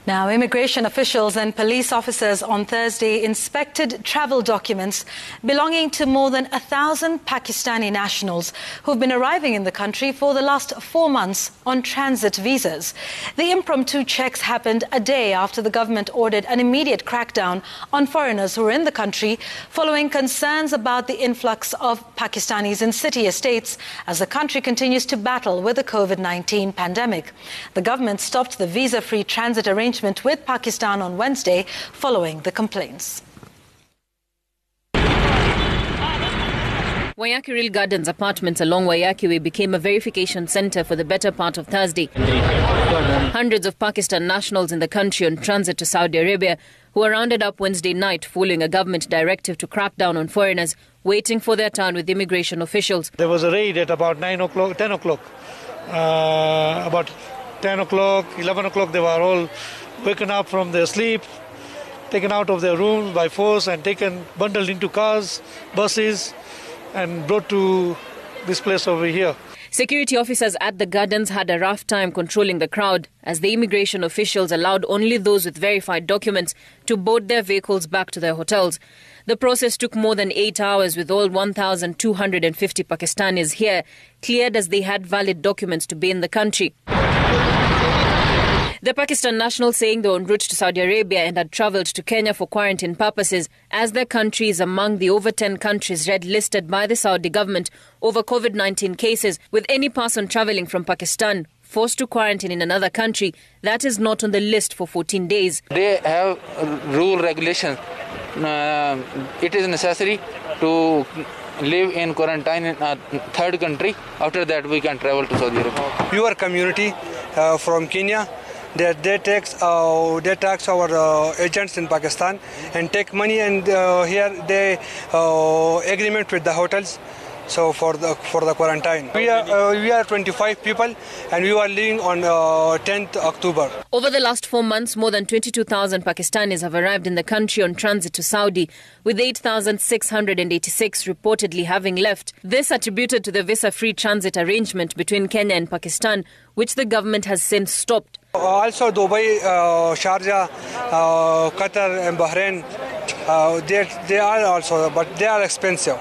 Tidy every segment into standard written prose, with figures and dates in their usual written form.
Now, immigration officials and police officers on Thursday inspected travel documents belonging to more than 1,000 Pakistani nationals who've been arriving in the country for the last 4 months on transit visas. The impromptu checks happened a day after the government ordered an immediate crackdown on foreigners who are in the country following concerns about the influx of Pakistanis in city estates as the country continues to battle with the COVID-19 pandemic. The government stopped the visa-free transit arrangement with Pakistan on Wednesday following the complaints. Wayaki Real Gardens apartments along Wayaki Way became a verification centre for the better part of Thursday. Hundreds of Pakistan nationals in the country on transit to Saudi Arabia who were rounded up Wednesday night following a government directive to crack down on foreigners waiting for their turn with immigration officials. There was a raid at about 10 o'clock. About 10 o'clock, 11 o'clock, they were all waken up from their sleep, taken out of their rooms by force and bundled into cars, buses, and brought to this place over here. Security officers at the gardens had a rough time controlling the crowd as the immigration officials allowed only those with verified documents to board their vehicles back to their hotels. The process took more than 8 hours with all 1,250 Pakistanis here cleared as they had valid documents to be in the country. The Pakistan nationals saying they were en route to Saudi Arabia and had travelled to Kenya for quarantine purposes as their country is among the over 10 countries red listed by the Saudi government over COVID-19 cases, with any person travelling from Pakistan forced to quarantine in another country that is not on the list for 14 days. They have rule regulations. It is necessary to live in quarantine in a third country. After that, we can travel to Saudi Arabia. Your community from Kenya, they tax our agents in Pakistan and take money, and here they agreement with the hotels. So for the quarantine, we are 25 people, and we are leaving on 10th October. Over the last 4 months, more than 22,000 Pakistanis have arrived in the country on transit to Saudi, with 8,686 reportedly having left. This attributed to the visa-free transit arrangement between Kenya and Pakistan, which the government has since stopped. Also, Dubai, Sharjah, Qatar, and Bahrain, they are also, but they are expensive.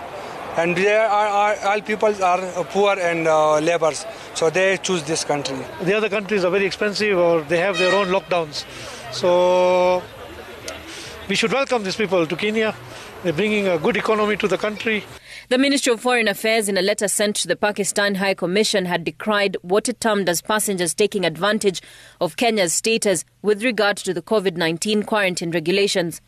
And all people are poor and laborers, so they choose this country. The other countries are very expensive or they have their own lockdowns. So we should welcome these people to Kenya. They're bringing a good economy to the country. The Ministry of Foreign Affairs, in a letter sent to the Pakistan High Commission, had decried what it termed as passengers taking advantage of Kenya's status with regard to the COVID-19 quarantine regulations.